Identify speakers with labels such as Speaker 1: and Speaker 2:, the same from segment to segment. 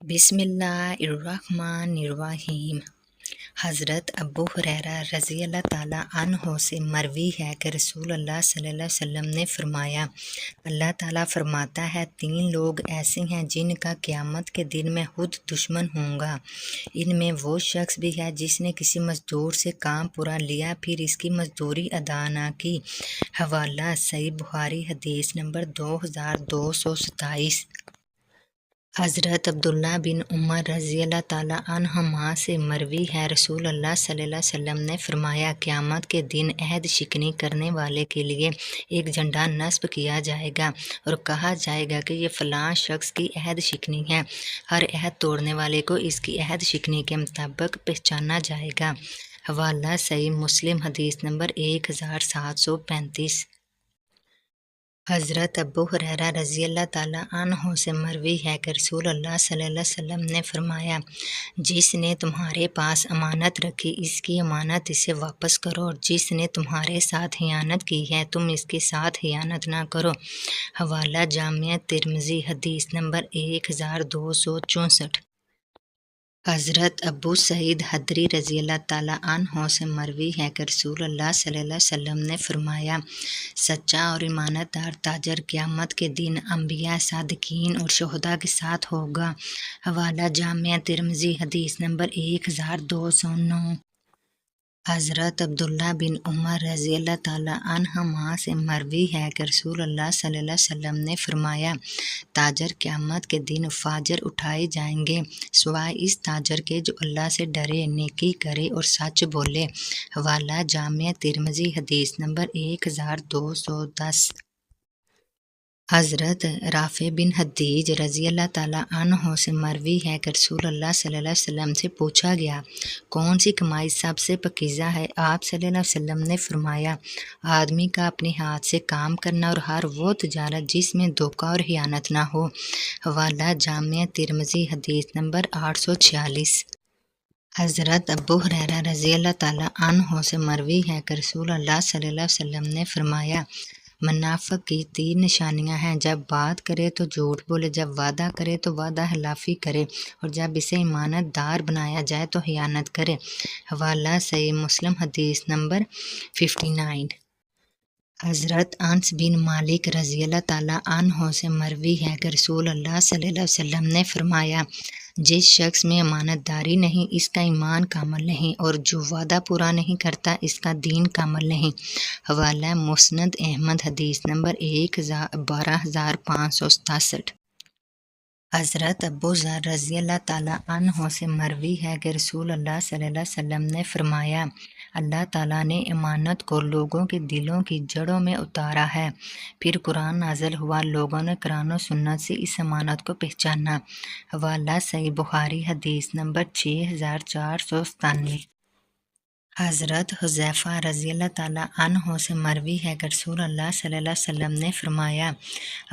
Speaker 1: بسم اللہ الرحمن الرحیم۔ حضرت ابو ہریرہ رضی اللہ تعالیٰ عنہ سے مروی ہے کہ رسول اللہ صلی اللہ علیہ وسلم نے فرمایا، اللہ تعالیٰ فرماتا ہے 3 لوگ ایسے ہیں جن کا قیامت کے دن میں خود دشمن ہوں گا۔ ان میں وہ شخص بھی ہے جس نے کسی مزدور سے کام پورا لیا پھر اس کی مزدوری ادا نہ کی۔ حوالہ صحیح بخاری حدیث نمبر 2227۔ حضرت عبداللہ بن عمر رضی اللہ تعالیٰ عنہما سے مروی ہے، رسول اللہ صلی اللہ علیہ وسلم نے فرمایا، قیامت کے دن عہد شکنی کرنے والے کے لیے ایک جھنڈا نصب کیا جائے گا اور کہا جائے گا کہ یہ فلاں شخص کی عہد شکنی ہے۔ ہر عہد توڑنے والے کو اس کی عہد شکنی کے مطابق پہچانا جائے گا۔ حوالہ صحیح مسلم حدیث نمبر 1735۔ حضرت ابو ہریرہ رضی اللہ تعالیٰ عنہ سے مروی ہے کہ رسول اللہ صلی اللہ علیہ وسلم نے فرمایا، جس نے تمہارے پاس امانت رکھی اس کی امانت اسے واپس کرو، اور جس نے تمہارے ساتھ خیانت کی ہے تم اس کے ساتھ خیانت نہ کرو۔ حوالہ جامع ترمذی حدیث نمبر 1264۔ حضرت ابو سعید خدری رضی اللہ تعالیٰ عنہ سے مروی ہے کہ رسول اللہ صلی اللہ علیہ وسلم نے فرمایا، سچا اور امانت دار تاجر قیامت کے دن انبیاء، صادقین اور شہداء کے ساتھ ہوگا۔ حوالہ جامع ترمذی حدیث نمبر 1209۔ حضرت عبداللہ بن عمر رضی اللہ تعالیٰ عنہما سے مروی ہے کہ رسول اللہ صلی اللہ علیہ وسلم نے فرمایا، تاجر قیامت کے دن فاجر اٹھائے جائیں گے سوائے اس تاجر کے جو اللہ سے ڈرے، نیکی کرے اور سچ بولے۔ حوالہ جامع ترمذی حدیث نمبر 1210۔ حضرت رافع بن خدیج رضی اللہ تعالیٰ عنہ سے مروی ہے کہ رسول اللہ صلی اللہ علیہ وسلم سے پوچھا گیا، کون سی کمائی سب سے پاکیزہ ہے؟ آپ صلی اللہ علیہ وسلم نے فرمایا، آدمی کا اپنے ہاتھ سے کام کرنا اور ہر وہ تجارت جس میں دھوکہ اور خیانت نہ ہو۔ حوالہ جامع ترمذی حدیث نمبر 846۔ حضرت ابو ہریرہ رضی اللہ تعالیٰ عنہ سے مروی ہے کہ رسول اللہ صلی اللہ علیہ وسلم نے فرمایا، منافق کی 3 نشانیاں ہیں، جب بات کرے تو جھوٹ بولے، جب وعدہ کرے تو وعدہ خلافی کرے، اور جب اسے امانت دار بنایا جائے تو خیانت کرے۔ حوالہ صحیح مسلم حدیث نمبر 59۔ حضرت انس بن مالک رضی اللہ تعالیٰ عنہ سے مروی ہے کہ رسول اللہ صلی اللہ علیہ وسلم نے فرمایا، جس شخص میں امانت داری نہیں اس کا ایمان کامل نہیں، اور جو وعدہ پورا نہیں کرتا اس کا دین کامل نہیں۔ حوالہ مسند احمد حدیث نمبر 12567۔ حضرت ابو ذر رضی اللہ تعالیٰ عنہ سے مروی ہے کہ رسول اللہ صلی اللہ علیہ وسلم نے فرمایا، اللہ تعالیٰ نے امانت کو لوگوں کے دلوں کی جڑوں میں اتارا ہے، پھر قرآن نازل ہوا، لوگوں نے قرآن و سنت سے اس امانت کو پہچانا۔ حوالہ صحیح بخاری حدیث نمبر 6497۔ حضرت حذیفہ رضی اللہ تعالیٰ عنہ سے مروی ہے کہ رسول اللہ صلی اللہ علیہ وسلم نے فرمایا،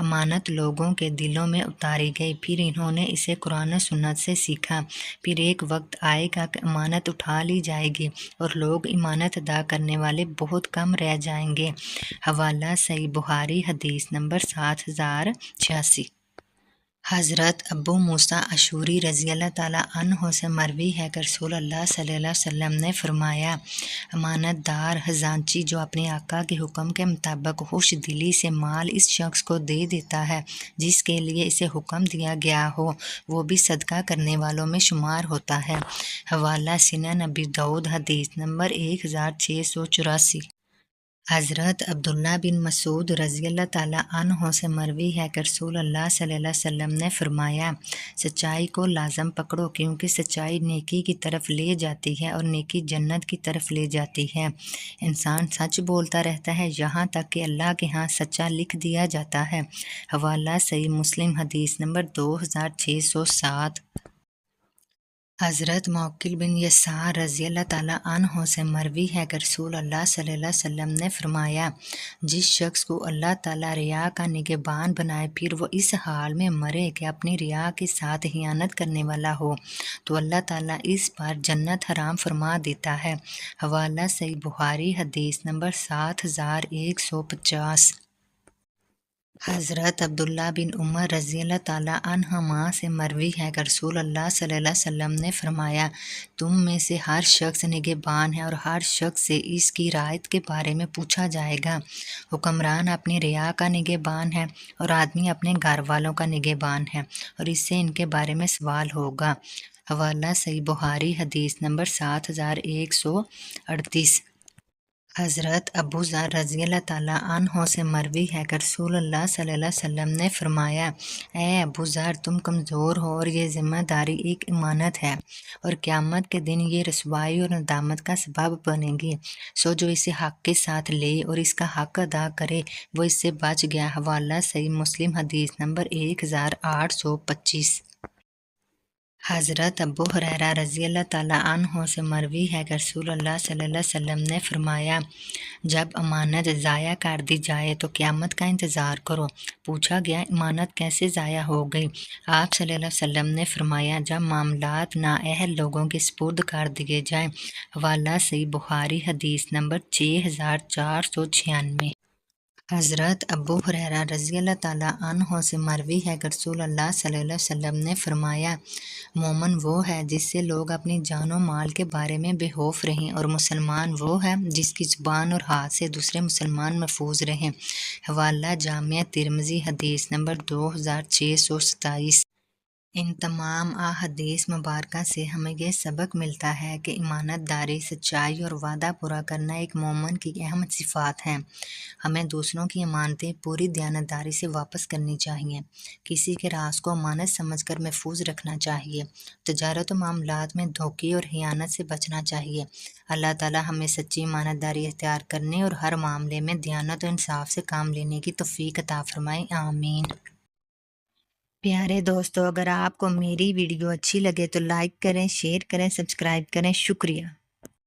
Speaker 1: امانت لوگوں کے دلوں میں اتاری گئی، پھر انہوں نے اسے قرآن و سنت سے سیکھا، پھر ایک وقت آئے گا کہ امانت اٹھا لی جائے گی اور لوگ امانت ادا کرنے والے بہت کم رہ جائیں گے۔ حوالہ صحیح بخاری حدیث نمبر 7086۔ حضرت ابو موسیٰ اشعری رضی اللہ تعالیٰ عنہ سے مروی ہے کہ رسول اللہ صلی اللہ علیہ وسلم نے فرمایا، امانت دار خزانچی جو اپنے آقا کے حکم کے مطابق خوش دلی سے مال اس شخص کو دے دیتا ہے جس کے لیے اسے حکم دیا گیا ہو، وہ بھی صدقہ کرنے والوں میں شمار ہوتا ہے۔ حوالہ سنن ابی داؤد حدیث نمبر 1684۔ حضرت عبداللہ بن مسعود رضی اللہ تعالیٰ عنہ سے مروی ہے کہ رسول اللہ صلی اللہ علیہ وسلم نے فرمایا، سچائی کو لازم پکڑو کیونکہ سچائی نیکی کی طرف لے جاتی ہے اور نیکی جنت کی طرف لے جاتی ہے۔ انسان سچ بولتا رہتا ہے یہاں تک کہ اللہ کے ہاں سچا لکھ دیا جاتا ہے۔ حوالہ صحیح مسلم حدیث نمبر 2607۔ حضرت موکل بن یسار رضی اللہ تعالیٰ عنہ سے مروی ہے کہ رسول اللہ صلی اللہ علیہ وسلم نے فرمایا، جس شخص کو اللہ تعالیٰ ریا کا نگہبان بنائے پھر وہ اس حال میں مرے کہ اپنی ریا کے ساتھ خیانت کرنے والا ہو تو اللہ تعالیٰ اس پر جنت حرام فرما دیتا ہے۔ حوالہ صحیح بخاری حدیث نمبر 7150۔ حضرت عبداللہ بن عمر رضی اللہ تعالیٰ عنہما سے مروی ہے کہ رسول اللہ صلی اللہ علیہ وسلم نے فرمایا، تم میں سے ہر شخص نگہبان ہے اور ہر شخص سے اس کی رعایت کے بارے میں پوچھا جائے گا۔ حکمران اپنی رعایا کا نگہبان ہے اور آدمی اپنے گھر والوں کا نگہبان ہے، اور اس سے ان کے بارے میں سوال ہوگا۔ حوالہ صحیح بخاری، حدیث نمبر 7138۔ حضرت ابو ذر رضی اللہ تعالیٰ عنہ سے مروی ہے کہ رسول اللہ صلی اللہ علیہ وسلم نے فرمایا، اے ابو ذر، تم کمزور ہو اور یہ ذمہ داری ایک امانت ہے، اور قیامت کے دن یہ رسوائی اور ندامت کا سبب بنے گی، سو جو اسے حق کے ساتھ لے اور اس کا حق ادا کرے وہ اس سے بچ گیا۔ حوالہ صحیح مسلم، حدیث نمبر 1825۔ حضرت ابو ہریرہ رضی اللہ تعالیٰ عنہ سے مروی ہے کہ رسول اللہ صلی اللہ علیہ وسلم نے فرمایا، جب امانت ضائع کر دی جائے تو قیامت کا انتظار کرو۔ پوچھا گیا، امانت کیسے ضائع ہو گئی؟ آپ صلی اللہ علیہ وسلم نے فرمایا، جب معاملات نااہل لوگوں کے سپرد کر دیے جائیں۔ حوالہ صحیح بخاری، حدیث نمبر 6496۔ حضرت ابو ہریرہ رضی اللہ تعالیٰ عنہ سے مروی ہے کہ رسول اللہ صلی اللہ علیہ وسلم نے فرمایا، مومن وہ ہے جس سے لوگ اپنی جان و مال کے بارے میں بے خوف رہیں، اور مسلمان وہ ہے جس کی زبان اور ہاتھ سے دوسرے مسلمان محفوظ رہیں۔ حوالہ جامع ترمذی، حدیث نمبر 2627۔ ان تمام احادیث مبارکہ سے ہمیں یہ سبق ملتا ہے کہ امانت داری، سچائی اور وعدہ پورا کرنا ایک مومن کی اہم صفات ہیں۔ ہمیں دوسروں کی امانتیں پوری دیانتداری سے واپس کرنی چاہیے، کسی کے راز کو امانت سمجھ کر محفوظ رکھنا چاہیے، تجارت و معاملات میں دھوکے اور خیانت سے بچنا چاہیے۔ اللہ تعالی ہمیں سچی امانت داری اختیار کرنے اور ہر معاملے میں دیانت و انصاف سے کام لینے کی توفیق عطا فرمائے، آمین۔ پیارے دوستو، اگر آپ کو میری ویڈیو اچھی لگے تو لائک کریں، شیئر کریں، سبسکرائب کریں۔ شکریہ۔